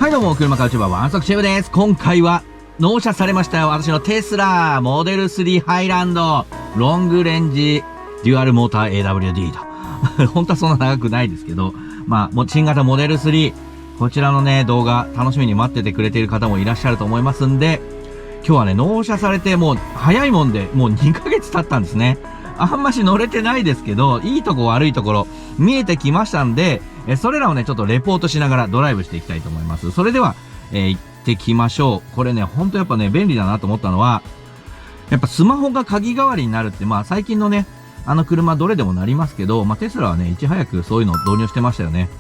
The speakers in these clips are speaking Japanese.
はいどうも、車買うチューバーワンソクチェブです。今回は納車されましたよ。私のテスラモデル3ハイランドロングレンジデュアルモーター AWD と。本当はそんな長くないですけど、新型モデル3、こちらのね、動画楽しみに待っててくれている方もいらっしゃると思いますんで、今日はね、納車されてもう早いもんで、もう2ヶ月経ったんですね。あんまし乗れてないですけど、いいとこ悪いところ見えてきましたんで、それらをね、ちょっとレポートしながらドライブしていきたいと思います。それでは、行ってきましょう。これね、ほんとやっぱね、便利だなと思ったのは、やっぱスマホが鍵代わりになるって、最近のね、車どれでもなりますけど、テスラはね、いち早くそういうのを導入してましたよね。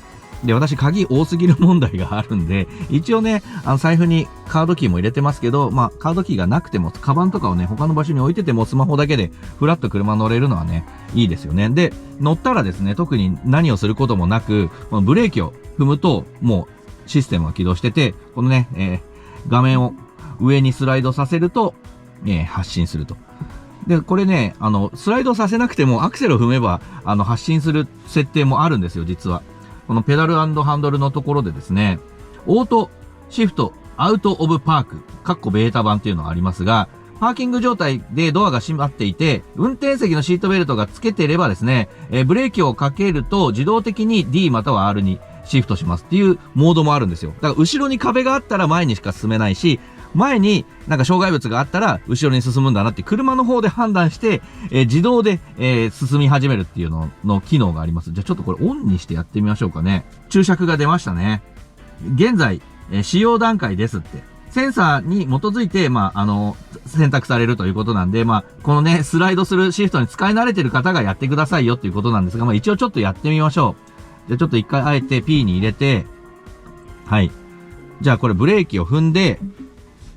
で、私、鍵多すぎる問題があるんで、一応ね、財布にカードキーも入れてますけど、カードキーがなくても、カバンとかをね、他の場所に置いてても、スマホだけで、ふらっと車乗れるのはね、いいですよね。で、乗ったらですね、特に何をすることもなく、このブレーキを踏むと、もう、システムが起動してて、このね、画面を上にスライドさせると、発進すると。で、これね、スライドさせなくても、アクセルを踏めば、発進する設定もあるんですよ、実は。このペダル&ハンドルのところでですね、オートシフトアウトオブパーク、ベータ版っていうのがありますが、パーキング状態でドアが閉まっていて、運転席のシートベルトが付けていればですね、ブレーキをかけると自動的に D または R にシフトしますっていうモードもあるんですよ。だから後ろに壁があったら前にしか進めないし、前に障害物があったら後ろに進むんだなって車の方で判断して、自動で、進み始めるっていうの機能があります。じゃあちょっとこれオンにしてやってみましょうかね。注釈が出ましたね。現在、使用段階ですって。センサーに基づいて、選択されるということなんで、このね、スライドするシフトに使い慣れてる方がやってくださいよっていうことなんですが、一応ちょっとやってみましょう。じゃあちょっと一回あえて P に入れて、はい。じゃあこれブレーキを踏んで、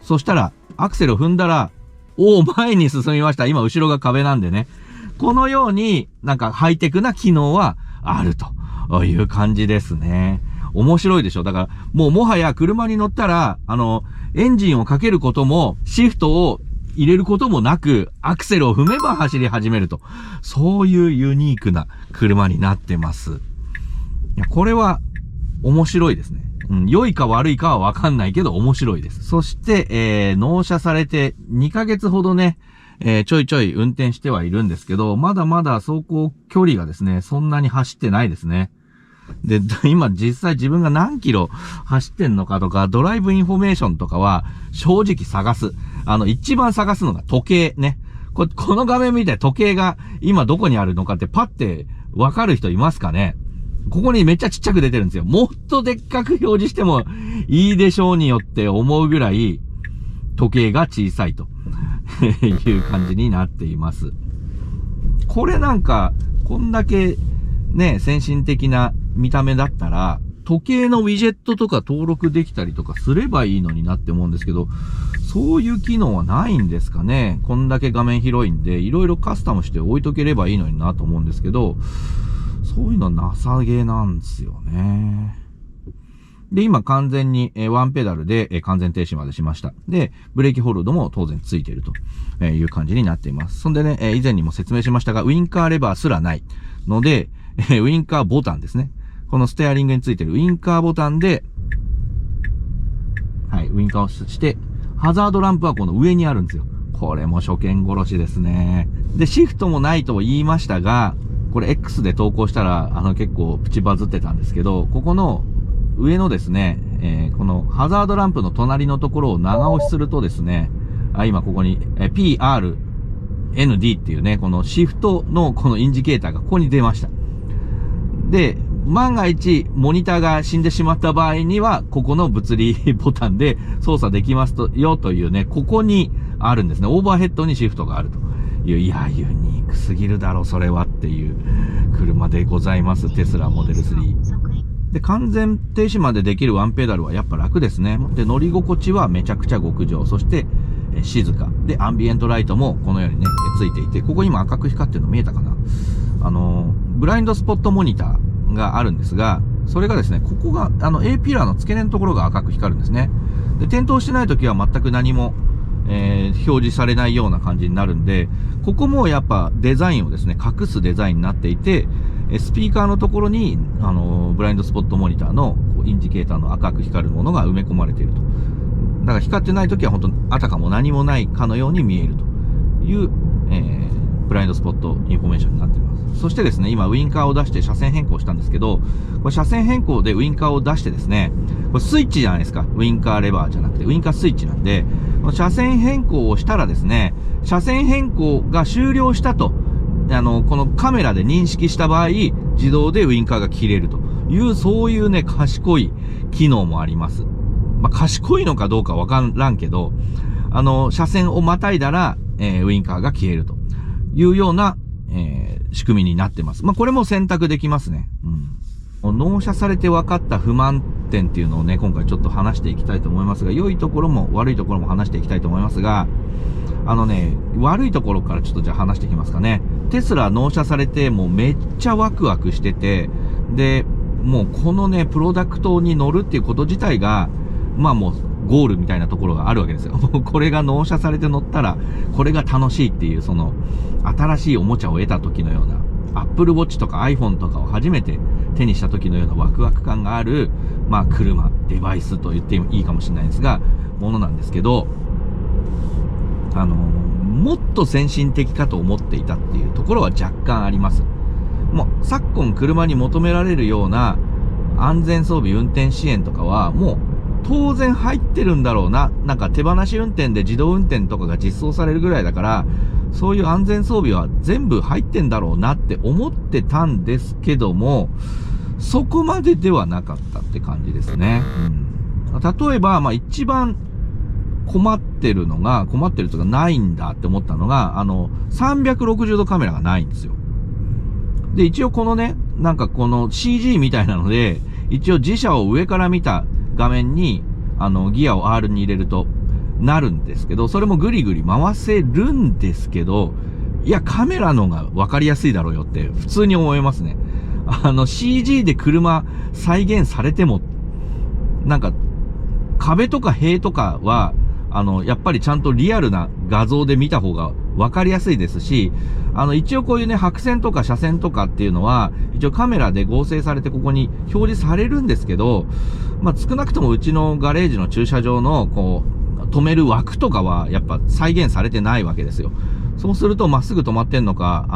そしたら、アクセルを踏んだら、前に進みました。今、後ろが壁なんでね。このように、ハイテクな機能はあるという感じですね。面白いでしょ。だから、もはや車に乗ったら、エンジンをかけることも、シフトを入れることもなく、アクセルを踏めば走り始めると。そういうユニークな車になってます。いや、これは、面白いですね。良いか悪いかはわかんないけど面白いです。そして、納車されて2ヶ月ほどね、ちょいちょい運転してはいるんですけど、まだまだ走行距離がですね、そんなに走ってないですね。で、今実際自分が何キロ走ってんのかとか、ドライブインフォメーションとかは正直探す。一番探すのが時計ね。この画面見て時計が今どこにあるのかってパッてわかる人いますかね？ここにめっちゃちっちゃく出てるんですよ。もっとでっかく表示してもいいでしょうによって思うぐらい時計が小さいという感じになっています。これこんだけね、先進的な見た目だったら、時計のウィジェットとか登録できたりとかすればいいのになって思うんですけど、そういう機能はないんですかね。こんだけ画面広いんで、いろいろカスタムして置いとければいいのになと思うんですけど、そういうのなさげなんですよね。で、今完全にワンペダルで完全停止までしました。で、ブレーキホールドも当然ついているという感じになっています。そんでね、以前にも説明しましたが、ウインカーレバーすらないので、ウインカーボタンですね。このステアリングについているウインカーボタンで、はい、ウインカーをして、ハザードランプはこの上にあるんですよ。これも初見殺しですね。で、シフトもないと言いましたが、これ X で投稿したら、結構プチバズってたんですけど、ここの上のですね、このハザードランプの隣のところを長押しするとですね、今ここに、PRND っていうね、このシフトのこのインジケーターがここに出ました。で、万が一モニターが死んでしまった場合には、ここの物理ボタンで操作できますよというね、ここにあるんですね。オーバーヘッドにシフトがあるという、いや、ユニークすぎるだろ、それはっていう車でございます。テスラモデル3。で、完全停止までできるワンペダルはやっぱ楽ですね。で、乗り心地はめちゃくちゃ極上。そして、静か。で、アンビエントライトもこのようにね、ついていて、ここ今赤く光ってるの見えたかな？ブラインドスポットモニターがあるんですが、それがですね、ここが、A ピラーの付け根のところが赤く光るんですね。で、点灯してない時は全く何も、表示されないような感じになるんで、ここもやっぱデザインをですね、隠すデザインになっていて、スピーカーのところに、ブラインドスポットモニターのこうインジケーターの赤く光るものが埋め込まれていると。だから光ってない時は本当あたかも何もないかのように見えるという、ブラインドスポットインフォメーションになっています。そしてですね、今ウインカーを出して車線変更したんですけど、これ車線変更でウインカーを出してですね、これスイッチじゃないですか。ウインカーレバーじゃなくて、ウインカースイッチなんで、車線変更をしたらですね、車線変更が終了したと、このカメラで認識した場合、自動でウインカーが切れるという、そういうね、賢い機能もあります。まあ、賢いのかどうかわからんけど、車線をまたいだら、ウインカーが消えるというような、仕組みになってます。まあ、これも選択できますね。うん。納車されて分かった不満点っていうのをね、今回ちょっと話していきたいと思いますが、良いところも悪いところも話していきたいと思いますが、悪いところからちょっとじゃあ話していきますかね。テスラ納車されて、もうめっちゃワクワクしてて、で、もうこのね、プロダクトに乗るっていうこと自体が、まあもうゴールみたいなところがあるわけですよ。もうこれが納車されて乗ったら、これが楽しいっていう、その、新しいおもちゃを得た時のような、Apple Watch とか iPhone とかを初めて手にした時のようなワクワク感がある、まあ車、デバイスと言っていいかもしれないですが、ものなんですけど、もっと先進的かと思っていたっていうところは若干あります。もう昨今車に求められるような安全装備運転支援とかはもう当然入ってるんだろうな。なんか手放し運転で自動運転とかが実装されるぐらいだから、そういう安全装備は全部入ってんだろうなって思ってたんですけども、そこまでではなかったって感じですね。例えば、まあ一番困ってるというかないんだって思ったのが、360度カメラがないんですよ。で、一応このね、なんかこの CG みたいなので、一応自車を上から見た画面に、ギアを R に入れるとなるんですけど、それもぐりぐり回せるんですけど、いや、カメラの方が分かりやすいだろうよって普通に思いますね。CG で車再現されても、なんか、壁とか塀とかは、やっぱりちゃんとリアルな画像で見た方が分かりやすいですし、一応こういうね、白線とか車線とかっていうのは、一応カメラで合成されてここに表示されるんですけど、まあ、少なくともうちのガレージの駐車場の、こう、止める枠とかは、やっぱ再現されてないわけですよ。そうすると、まっすぐ止まってんのか、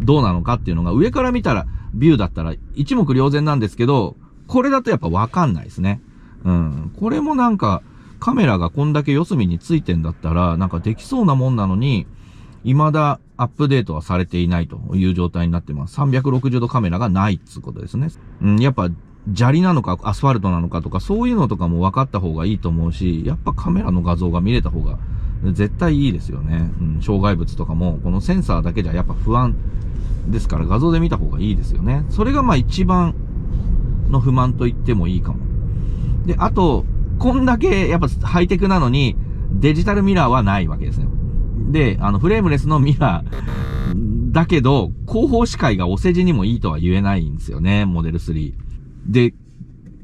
どうなのかっていうのが、上から見たら、ビューだったら一目瞭然なんですけど、これだとやっぱ分かんないですね。これもなんか、カメラがこんだけ四隅についてんだったら、なんかできそうなもんなのに、未だアップデートはされていないという状態になってます。360度カメラがないっつうことですね。やっぱ、砂利なのかアスファルトなのかとか、そういうのとかも分かった方がいいと思うし、やっぱカメラの画像が見れた方が絶対いいですよね。障害物とかも、このセンサーだけじゃやっぱ不安ですから画像で見た方がいいですよね。それがまあ一番の不満と言ってもいいかも。で、あと、こんだけやっぱハイテクなのにデジタルミラーはないわけですね。で、フレームレスのミラーだけど、後方視界がお世辞にもいいとは言えないんですよね、モデル3。で、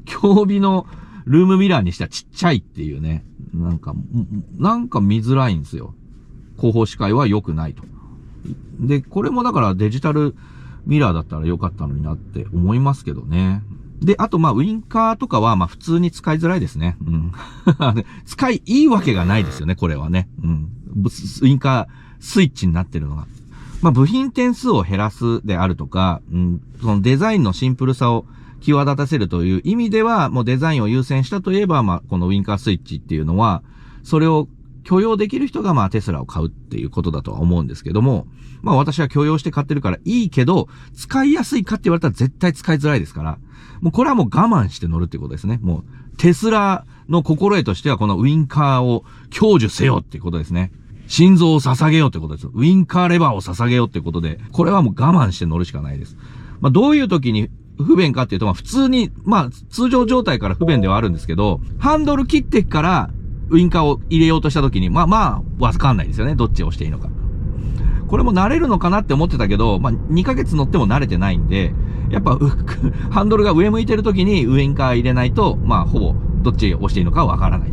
競技のルームミラーにしてはちっちゃいっていうね。なんか見づらいんですよ。後方視界は良くないと。で、これもだからデジタルミラーだったら良かったのになって思いますけどね。で、あとまあウインカーとかはまあ普通に使いづらいですね。使いいいわけがないですよね、これはね。ウインカースイッチになってるのが。まあ部品点数を減らすであるとか、そのデザインのシンプルさを際立たせるという意味では、もうデザインを優先したといえば、まあこのウインカースイッチっていうのは、それを許容できる人がまあテスラを買うっていうことだとは思うんですけども、まあ私は許容して買ってるからいいけど、使いやすいかって言われたら絶対使いづらいですから、もうこれはもう我慢して乗るっていうことですね。もうテスラの心得としてはこのウインカーを享受せよっていうことですね。心臓を捧げようってことです。ウインカーレバーを捧げようってことで、これはもう我慢して乗るしかないです。まあどういう時に不便かっていうと、まあ普通に、まあ通常状態から不便ではあるんですけど、ハンドル切ってからウインカーを入れようとした時に、まあわかんないですよね。どっちを押していいのか。これも慣れるのかなって思ってたけど、まあ2ヶ月乗っても慣れてないんで、やっぱハンドルが上向いてる時にウインカー入れないと、まあほぼどっちを押していいのかわからない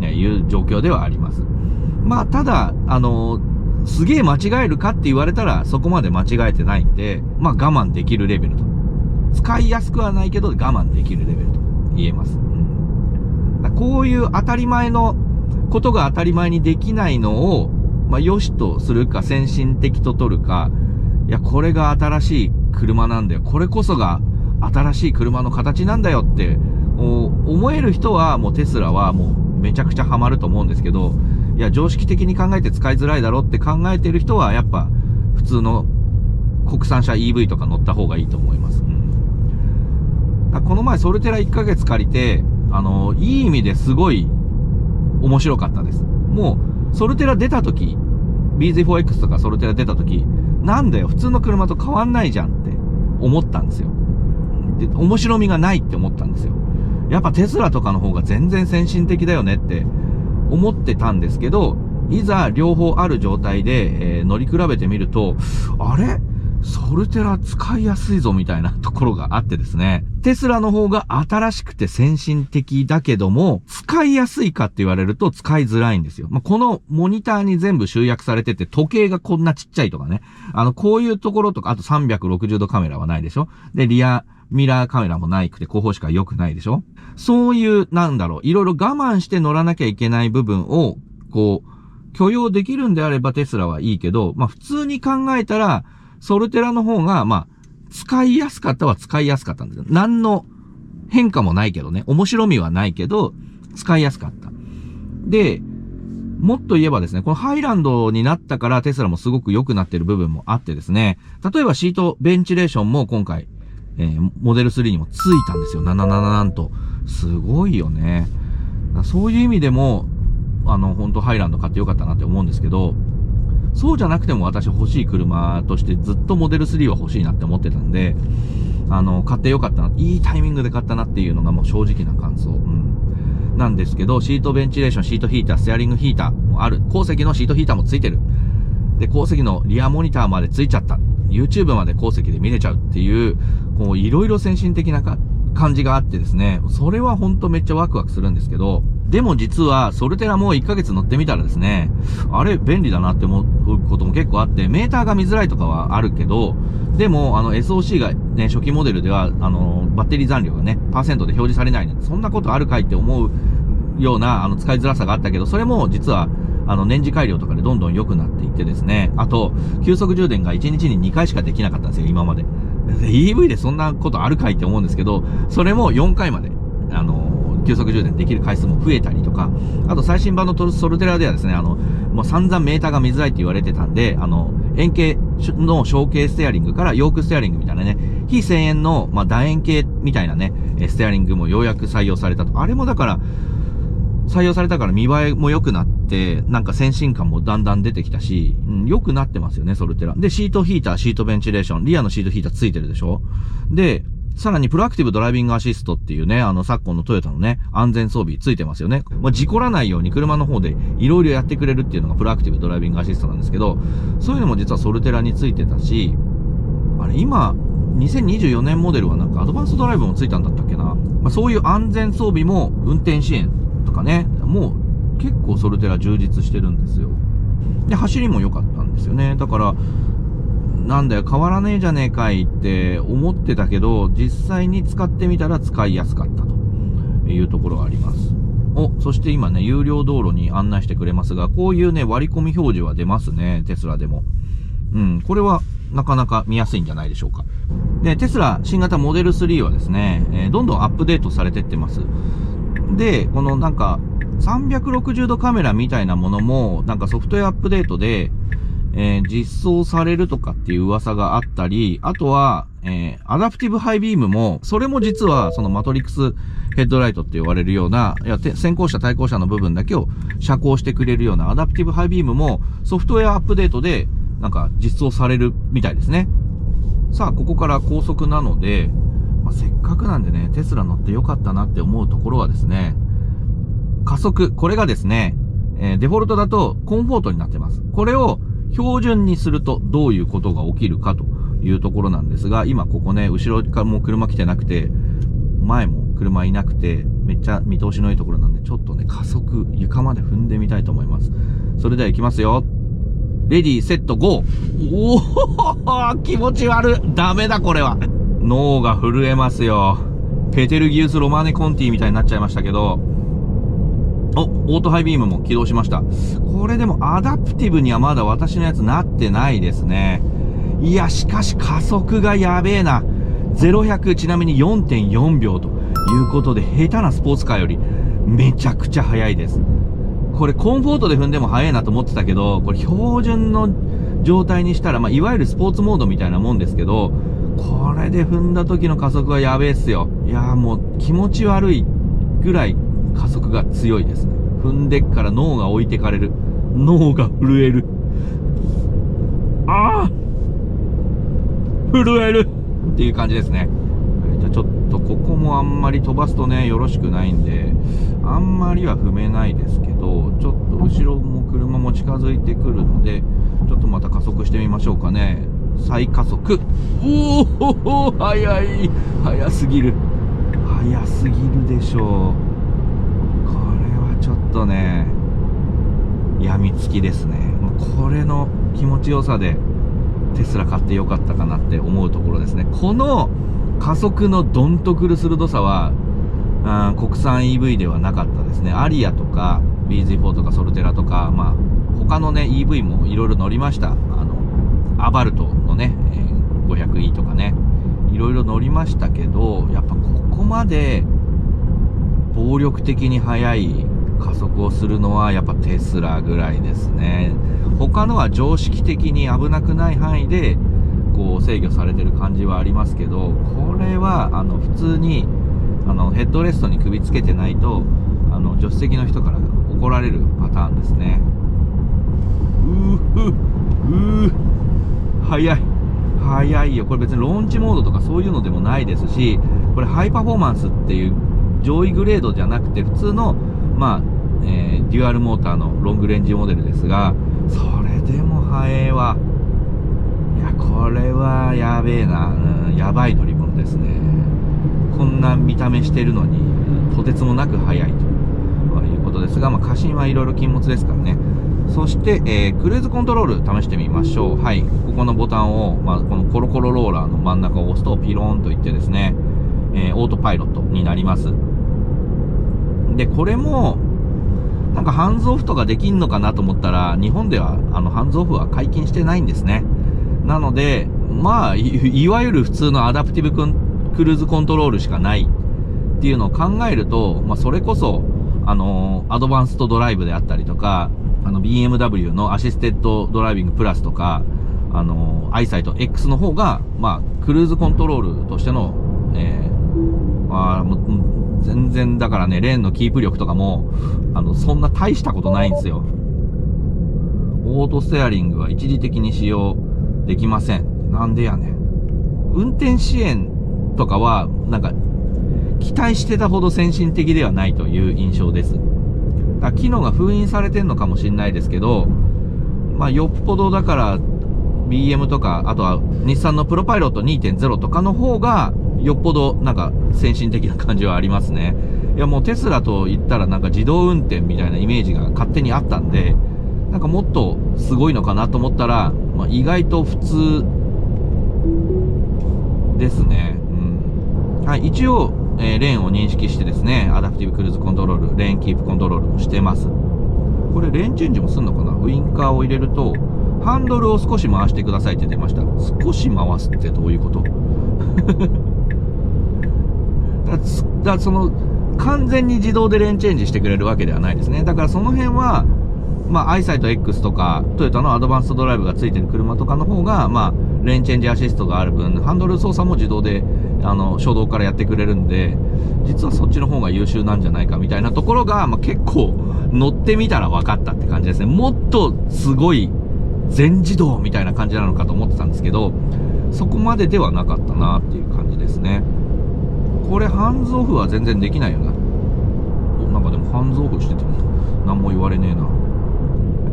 という状況ではあります。まあただ、すげえ間違えるかって言われたらそこまで間違えてないんで、まあ我慢できるレベルと。使いやすくはないけど我慢できるレベルと。言えます。こういう当たり前のことが当たり前にできないのを、良しとするか先進的と取るか、いや、これが新しい車なんだよ。これこそが新しい車の形なんだよって思える人は、もうテスラはもうめちゃくちゃハマると思うんですけど、いや、常識的に考えて使いづらいだろって考えてる人は、やっぱ普通の国産車 EV とか乗った方がいいと思います。この前ソルテラ1ヶ月借りて、いい意味ですごい面白かったです。もう、ソルテラ出た時、BZ4X とかソルテラ出た時、なんだよ、普通の車と変わんないじゃんって思ったんですよ。で、面白みがないって思ったんですよ。やっぱテスラとかの方が全然先進的だよねって思ってたんですけど、いざ両方ある状態で、乗り比べてみると、あれソルテラ使いやすいぞみたいなところがあってですね。テスラの方が新しくて先進的だけども、使いやすいかって言われると使いづらいんですよ。このモニターに全部集約されてて、時計がこんなちっちゃいとかね。こういうところとか、あと360度カメラはないでしょ。で、リアミラーカメラもないくて、後方しか良くないでしょ。そういう、いろいろ我慢して乗らなきゃいけない部分を、許容できるんであればテスラはいいけど、普通に考えたら、ソルテラの方が、使いやすかったは使いやすかったんですよ。何の変化もないけどね。面白みはないけど、使いやすかった。で、もっと言えばですね、このハイランドになったからテスラもすごく良くなってる部分もあってですね、例えばシートベンチレーションも今回、モデル3にもついたんですよ。なんと。すごいよね。そういう意味でも、本当ハイランド買ってよかったなって思うんですけど、そうじゃなくても私欲しい車としてずっとモデル3は欲しいなって思ってたんで、買ってよかったな、いいタイミングで買ったなっていうのがもう正直な感想。なんですけど、シートベンチレーション、シートヒーター、ステアリングヒーターもある。後席のシートヒーターもついてる。で、後席のリアモニターまでついちゃった。YouTube まで後席で見れちゃうっていう、いろいろ先進的な感じがあってですね、それはほんとめっちゃワクワクするんですけど、でも実はソルテラも1ヶ月乗ってみたらですね、あれ便利だなって思うことも結構あって、メーターが見づらいとかはあるけど、でもSOC がね、初期モデルではバッテリー残量がね、パーセントで表示されないなんて、そんなことあるかいって思うような使いづらさがあったけど、それも実は年次改良とかでどんどん良くなっていってですね、あと急速充電が1日に2回しかできなかったんですよ、今まで。EV でそんなことあるかいって思うんですけど、それも4回まで急速充電できる回数も増えたりとか、あと最新版のソルテラではですね、もう散々メーターが見づらいって言われてたんで、円形の小径ステアリングからヨークステアリングみたいなね、非1000円の、楕円形みたいなね、ステアリングもようやく採用されたと。あれもだから、採用されたから見栄えも良くなって、なんか先進感もだんだん出てきたし、良くなってますよね、ソルテラ。で、シートヒーター、シートベンチレーション、リアのシートヒーターついてるでしょ。で、さらにプロアクティブドライビングアシストっていうね、昨今のトヨタのね、安全装備ついてますよね。事故らないように車の方でいろいろやってくれるっていうのがプロアクティブドライビングアシストなんですけど、そういうのも実はソルテラについてたし、あれ今、2024年モデルはなんかアドバンスドライブもついたんだったっけな。そういう安全装備も運転支援とかね、もう結構ソルテラ充実してるんですよ。で、走りも良かったんですよね。だから、なんだよ、変わらねえじゃねえかいって思ってたけど、実際に使ってみたら使いやすかったというところがあります。そして今ね、有料道路に案内してくれますが、こういうね、割り込み表示は出ますね、テスラでも。これはなかなか見やすいんじゃないでしょうか。で、テスラ新型モデル3はですね、どんどんアップデートされてってます。で、このなんか、360度カメラみたいなものも、なんかソフトウェアアップデートで、実装されるとかっていう噂があったり、あとは、アダプティブハイビームも、それも実はそのマトリックスヘッドライトって言われるような、先行車対向車の部分だけを遮光してくれるようなアダプティブハイビームもソフトウェアアップデートでなんか実装されるみたいですね。さあ、ここから高速なので、せっかくなんでね、テスラ乗ってよかったなって思うところはですね、加速、これがですね、デフォルトだとコンフォートになってます。これを標準にするとどういうことが起きるかというところなんですが、今ここね、後ろからもう車来てなくて、前も車いなくて、めっちゃ見通しのいいところなんで、ちょっとね、加速、床まで踏んでみたいと思います。それでは行きますよ。レディー、セット、ゴー。おー気持ち悪い。ダメだ、これは。脳が震えますよ。ペテルギウス・ロマネ・コンティみたいになっちゃいましたけど、オートハイビームも起動しました。これでもアダプティブにはまだ私のやつなってないですね。いや、しかし加速がやべえな。0-100ちなみに 4.4 秒ということで、下手なスポーツカーよりめちゃくちゃ速いです。これコンフォートで踏んでも速いなと思ってたけど、これ標準の状態にしたら、いわゆるスポーツモードみたいなもんですけど、これで踏んだ時の加速はやべえっすよ。いやーもう気持ち悪いぐらい加速が強いですね。踏んでっから脳が置いてかれる。脳が震える。ああ震えるっていう感じですね。じゃあちょっとここもあんまり飛ばすとね、よろしくないんで、あんまりは踏めないですけど、ちょっと後ろも車も近づいてくるので、ちょっとまた加速してみましょうかね。再加速。おお速い。速すぎる。速すぎるでしょう。これはちょっとね、やみつきですね。これの気持ちよさでテスラ買ってよかったかなって思うところですね。この加速のドンとくる鋭さは、国産 EV ではなかったですね。アリアとか BZ4 とかソルテラとか、他のね EV もいろいろ乗りました。アバルトのね、500e とかね、いろいろ乗りましたけど、やっぱここまで暴力的に速い加速をするのはやっぱテスラぐらいですね。他のは常識的に危なくない範囲でこう制御されてる感じはありますけど、これは普通にヘッドレストに首つけてないと助手席の人から怒られるパターンですね。速いよ。これ別にローンチモードとかそういうのでもないですし、これハイパフォーマンスっていう上位グレードじゃなくて普通のデュアルモーターのロングレンジモデルですが、それでも速えわ。いや、これはやべえな。やばい乗り物ですね。こんな見た目してるのにとてつもなく速いということですが、過信はいろいろ禁物ですからね。そして、クルーズコントロール試してみましょう。はい、ここのボタンを、このコロコロローラーの真ん中を押すとピローンといってですね、オートパイロットになります。で、これもなんかハンズオフとかできんのかなと思ったら、日本ではハンズオフは解禁してないんですね。なのでいわゆる普通のアダプティブクルーズコントロールしかないっていうのを考えると、それこそアドバンストドライブであったりとか、BMW のアシステッドドライビングプラスとか、アイサイト X の方がクルーズコントロールとしての、もう全然だからね、レーンのキープ力とかもそんな大したことないんですよ。オートステアリングは一時的に使用できません。なんでやねん。運転支援とかはなんか期待してたほど先進的ではないという印象です。だから機能が封印されてんのかもしれないですけど、よっぽどだから BM とか、あとは日産のプロパイロット 2.0 とかの方がよっぽどなんか先進的な感じはありますね。いやもうテスラと言ったらなんか自動運転みたいなイメージが勝手にあったんで、なんかもっとすごいのかなと思ったら、意外と普通ですね。はい、一応、レーンを認識してですね、アダプティブクルーズコントロール、レーンキープコントロールもしてます。これレーンチェンジもすんのかな。ウインカーを入れるとハンドルを少し回してくださいって出ました。少し回すってどういうことだその完全に自動でレーンチェンジしてくれるわけではないですね。だからその辺はアイサイト X とかトヨタのアドバンストドライブがついてる車とかの方がレーンチェンジアシストがある分、ハンドル操作も自動で初動からやってくれるんで、実はそっちの方が優秀なんじゃないかみたいなところが、結構乗ってみたら分かったって感じですね。もっとすごい全自動みたいな感じなのかと思ってたんですけど、そこまでではなかったなっていう感じですね。これハンズオフは全然できないよな。なんかでもハンズオフしてても何も言われねえな。やっ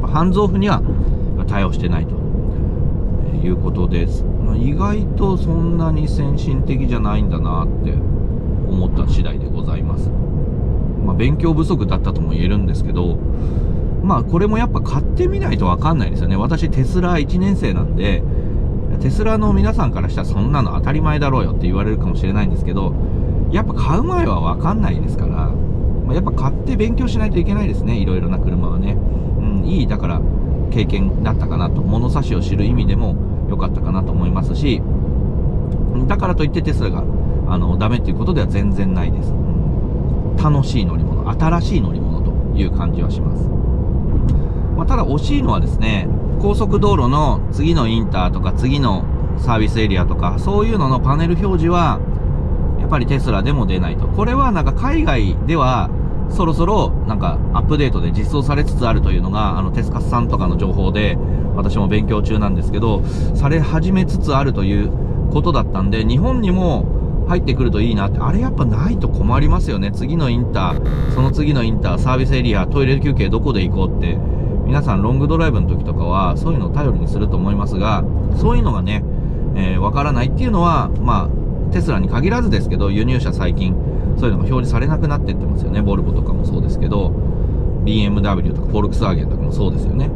ぱハンズオフには対応してないということです。意外とそんなに先進的じゃないんだなって思った次第でございます。勉強不足だったとも言えるんですけど、これもやっぱ買ってみないと分かんないですよね。私テスラ1年生なんで、テスラの皆さんからしたらそんなの当たり前だろうよって言われるかもしれないんですけど、やっぱ買う前はわかんないですから、やっぱ買って勉強しないといけないですね。いろいろな車はね。いい、だから経験だったかなと。物差しを知る意味でも良かったかなと思いますし、だからといってテスラがダメっていうことでは全然ないです。楽しい乗り物、新しい乗り物という感じはします。ただ惜しいのはですね、高速道路の次のインターとか次のサービスエリアとか、そういうののパネル表示はやっぱりテスラでも出ないと。これはなんか海外ではそろそろなんかアップデートで実装されつつあるというのがテスカスさんとかの情報で、私も勉強中なんですけど、され始めつつあるということだったんで、日本にも入ってくるといいなって。あれやっぱないと困りますよね。次のインター、その次のインター、サービスエリア、トイレ休憩どこで行こうって、皆さんロングドライブの時とかはそういうのを頼りにすると思いますが、そういうのがね、わからないっていうのは、テスラに限らずですけど、輸入車最近そういうのが表示されなくなってってますよね。ボルボとかもそうですけど、BMW とかフォルクスワーゲンとかもそうですよね。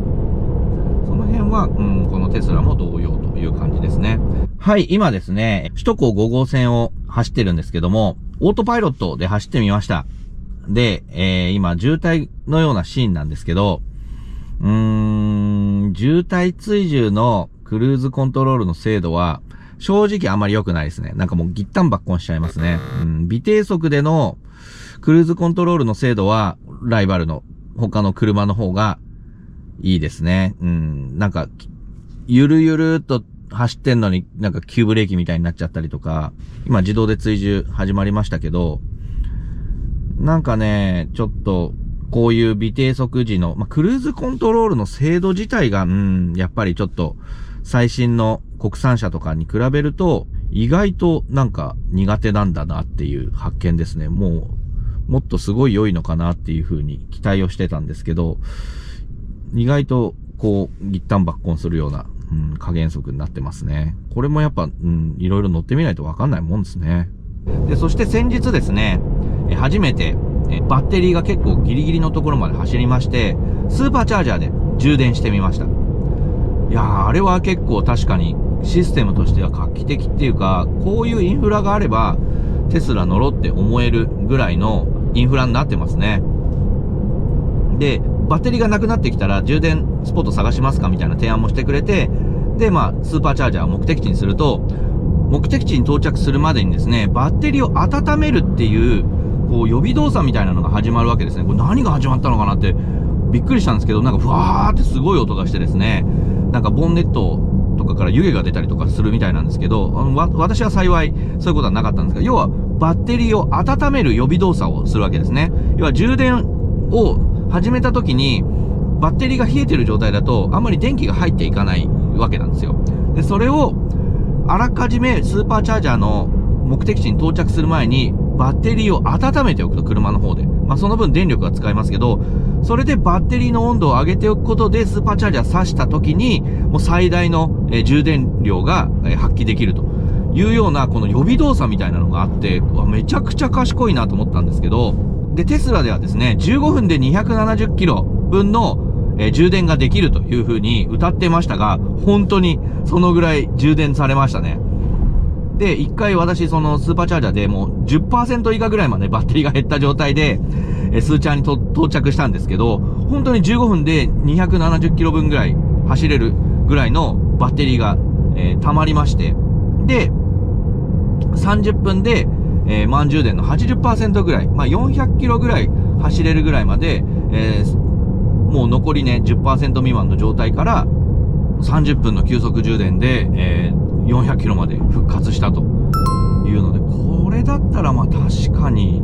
その辺は、このテスラも同様という感じですね。はい、今ですね、首都高5号線を走ってるんですけども、オートパイロットで走ってみました。で、今、渋滞のようなシーンなんですけど、渋滞追従のクルーズコントロールの精度は、正直あんまり良くないですね。なんかもうギッタンバッコンしちゃいますね。微低速でのクルーズコントロールの精度は、ライバルの他の車の方がいいですね。なんか、ゆるゆるっと走ってんのになんか急ブレーキみたいになっちゃったりとか、今自動で追従始まりましたけど、なんかね、ちょっと、こういう微低速時の、クルーズコントロールの精度自体が、やっぱりちょっと、最新の国産車とかに比べると、意外となんか苦手なんだなっていう発見ですね。もっとすごい良いのかなっていう風に期待をしてたんですけど、意外とこう、ギッタンバッコンするような、加減速になってますね。これもやっぱ、いろいろ乗ってみないとわかんないもんですね。で、そして先日ですね、初めて、バッテリーが結構ギリギリのところまで走りまして、スーパーチャージャーで充電してみました。いやー、あれは結構確かにシステムとしては画期的っていうか、こういうインフラがあれば、テスラ乗ろうって思えるぐらいのインフラになってますね。で、バッテリーがなくなってきたら充電スポット探しますかみたいな提案もしてくれて、で、スーパーチャージャーを目的地にすると、目的地に到着するまでにですね、バッテリーを温めるっていう、こう予備動作みたいなのが始まるわけですね。これ何が始まったのかなってびっくりしたんですけど、なんかふわーってすごい音がしてですね、なんかボンネットとかから湯気が出たりとかするみたいなんですけど、私は幸いそういうことはなかったんですが、要はバッテリーを温める予備動作をするわけですね。要は充電を始めた時に、バッテリーが冷えてる状態だと、あんまり電気が入っていかないわけなんですよ。で、それを、あらかじめスーパーチャージャーの目的地に到着する前に、バッテリーを温めておくと、車の方で。その分電力が使いますけど、それでバッテリーの温度を上げておくことで、スーパーチャージャー挿した時に、もう最大の充電量が発揮できるというような、この予備動作みたいなのがあって、めちゃくちゃ賢いなと思ったんですけど、で、テスラではですね、15分で270キロ分の充電ができるという風に歌ってましたが、本当にそのぐらい充電されましたね。で、一回私そのスーパーチャージャーでもう 10% 以下ぐらいまでバッテリーが減った状態で、スーチャーに到着したんですけど、本当に15分で270キロ分ぐらい走れるぐらいのバッテリーが、溜まりまして、で、30分で、満充電の 80% ぐらい、400キロぐらい走れるぐらいまで、もう残りね、10% 未満の状態から、30分の急速充電で、400キロまで復活したというので、これだったら確かに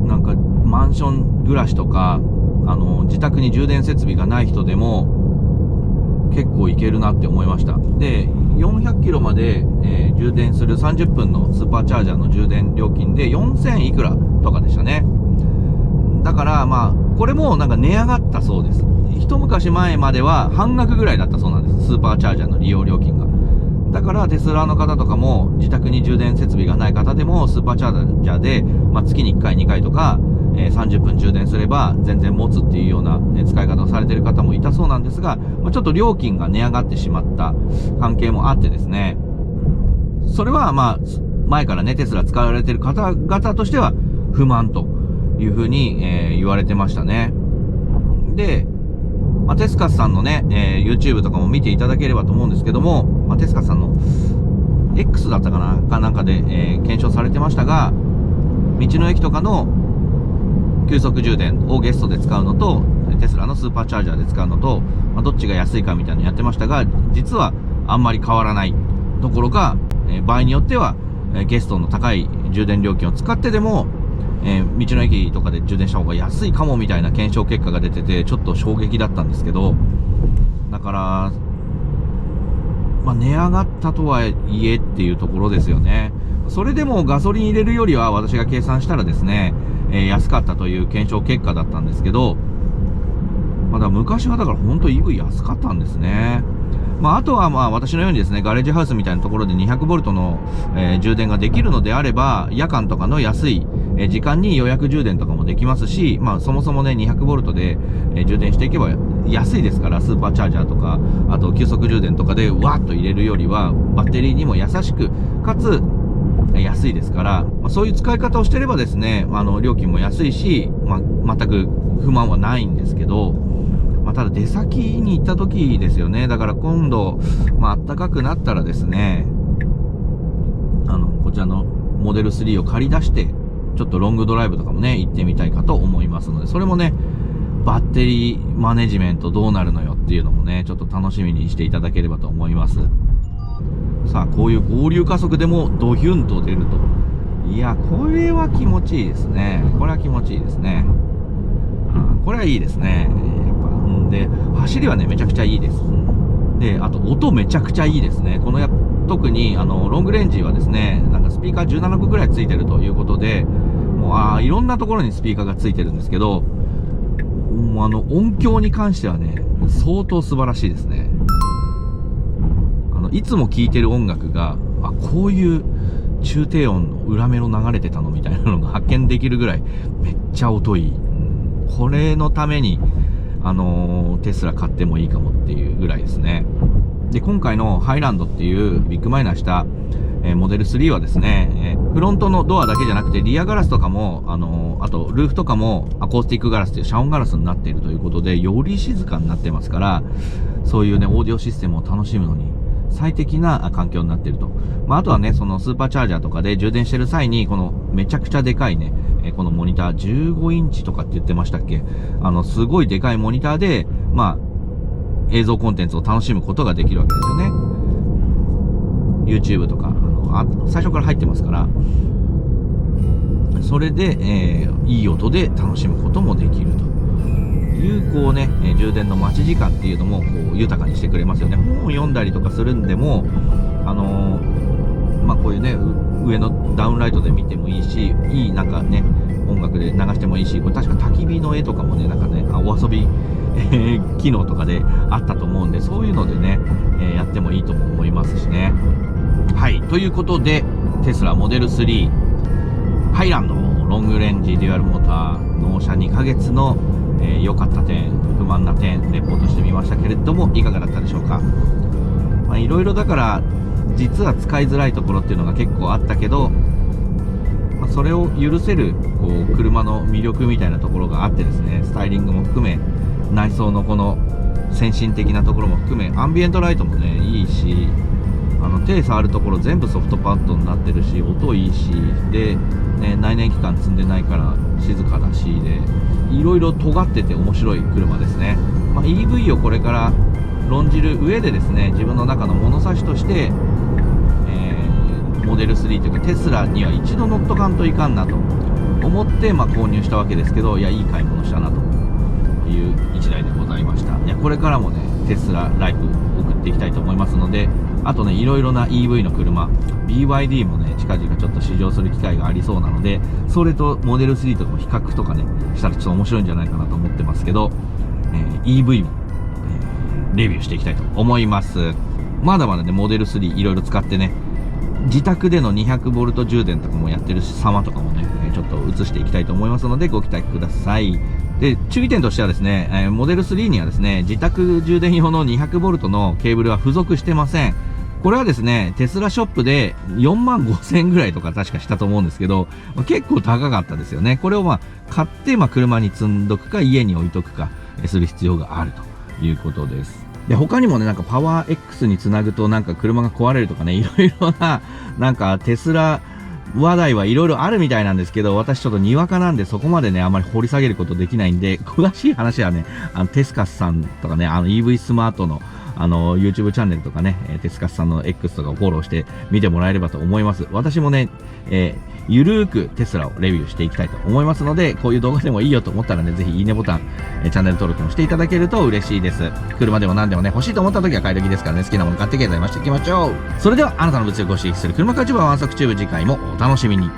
なんかマンション暮らしとか、自宅に充電設備がない人でも結構いけるなって思いました。で、400キロまで、充電する30分のスーパーチャージャーの充電料金で4000いくらとかでしたね。だからこれもなんか値上がったそうです。一昔前までは半額ぐらいだったそうなんです。スーパーチャージャーの利用料金が。だからテスラの方とかも自宅に充電設備がない方でもスーパーチャージャーで、月に1回2回とか、30分充電すれば全然持つっていうような、使い方をされている方もいたそうなんですが、ちょっと料金が値上がってしまった関係もあってですね、それは前からね、テスラ使われてる方々としては不満というふうに、言われてましたね。で、テスカスさんのね、YouTube とかも見ていただければと思うんですけども、テスカスさんの X だったかななんかで、検証されてましたが、道の駅とかの急速充電をゲストで使うのと、テスラのスーパーチャージャーで使うのと、どっちが安いかみたいなのやってましたが、実はあんまり変わらないどころか、場合によっては、ゲストの高い充電料金を使ってでも、道の駅とかで充電した方が安いかもみたいな検証結果が出てて、ちょっと衝撃だったんですけど、だから、値上がったとはいえっていうところですよね。それでもガソリン入れるよりは私が計算したらですね、安かったという検証結果だったんですけど、まだ昔はだから本当 EV 安かったんですね。あとは私のようにですね、ガレージハウスみたいなところで 200V の、充電ができるのであれば、夜間とかの安い、時間に予約充電とかもできますし、そもそもね、200V で、充電していけば安いですから、スーパーチャージャーとか、あと急速充電とかでわーっと入れるよりは、バッテリーにも優しく、かつ、安いですから、そういう使い方をしてればですね、料金も安いし、全く不満はないんですけど、ただ出先に行った時ですよね。だから今度、暖かくなったらですね、こちらのモデル3を借り出して、ちょっとロングドライブとかもね、行ってみたいかと思いますので、それもね、バッテリーマネジメントどうなるのよっていうのもね、ちょっと楽しみにしていただければと思います。さあ、こういう合流加速でもドヒュンと出ると。いや、これは気持ちいいですね。これは気持ちいいですね。これはいいですね。で、走りはね、めちゃくちゃいいです。で、あと、音めちゃくちゃいいですね。特に、ロングレンジはですね、なんかスピーカー17個ぐらいついてるということで、もう、いろんなところにスピーカーがついてるんですけど、もう音響に関してはね、相当素晴らしいですね。いつも聴いてる音楽が、こういう中低音の裏メロ流れてたのみたいなのが発見できるぐらい、めっちゃ音いい。これのために、テスラ買ってもいいかもっていうぐらいですね。で、今回のハイランドっていうビッグマイナーした、モデル3はですね、フロントのドアだけじゃなくてリアガラスとかも、あとルーフとかもアコースティックガラスという遮音ガラスになっているということで、より静かになってますから、そういうね、オーディオシステムを楽しむのに最適な環境になっていると。あとはね、そのスーパーチャージャーとかで充電してる際に、このめちゃくちゃでかいね、このモニター15インチとかって言ってましたっけ？すごいでかいモニターで、映像コンテンツを楽しむことができるわけですよね。YouTube とか、最初から入ってますから、それで、いい音で楽しむこともできるという、こうね、充電の待ち時間っていうのも、こう、豊かにしてくれますよね。本を読んだりとかするんでも、こういうね、上のダウンライトで見てもいいし、いいなんかね、音楽で流してもいいし、これ確か焚き火の絵とかもね、なんかね、お遊び、機能とかであったと思うんで、そういうのでね、やってもいいとも思いますしね。はい。ということで、テスラモデル3、ハイランド、ロングレンジデュアルモーター、納車2ヶ月の、良かった点、不満な点、レポートしてみましたけれども、いかがだったでしょうか。いろいろだから、実は使いづらいところっていうのが結構あったけど、それを許せるこう車の魅力みたいなところがあってですね、スタイリングも含め、内装のこの先進的なところも含め、アンビエントライトもね、いいし、手触るところ全部ソフトパッドになってるし、音いいし、で、ね、内燃機関積んでないから静かだしで、いろいろ尖ってて面白い車ですね。EV をこれから論じる上でですね、自分の中の物差しとして、モデル3というかテスラには一度乗っとかんといかんなと思って、購入したわけですけど、いや、いい買い物したなという一台でございました。いや、これからもね、テスラライフ送っていきたいと思いますので、あとね、いろいろな EV の車、BYD もね、近々ちょっと試乗する機会がありそうなので、それとモデル3とかも比較とかね、したらちょっと面白いんじゃないかなと思ってますけど、EV も、レビューしていきたいと思います。まだまだね、モデル3いろいろ使ってね、自宅での 200V 充電とかもやってる様とかもね、ちょっと映していきたいと思いますので、ご期待ください。で、注意点としてはですね、モデル3にはですね、自宅充電用の 200V のケーブルは付属してません。これはですね、テスラショップで4万5千円ぐらいとか確かしたと思うんですけど、結構高かったですよね。これを買って、車に積んどくか、家に置いとくか、する必要があるということです。で、他にもね、パワー X につなぐと車が壊れるとかね、いろいろな、テスラ話題はいろいろあるみたいなんですけど、私ちょっとにわかなんでそこまでね、あまり掘り下げることできないんで、詳しい話はね、テスカスさんとかね、EV スマートのYouTube チャンネルとかね、テスカスさんの X とかをフォローして見てもらえればと思います。私もね、ゆるーくテスラをレビューしていきたいと思いますので、こういう動画でもいいよと思ったらね、ぜひいいねボタン、チャンネル登録もしていただけると嬉しいです。車でも何でもね、欲しいと思った時は買い時ですからね、好きなもの買って経済回していきましょう。それでは、あなたの物欲を刺激する車からチューブワンサクチューブ、次回もお楽しみに。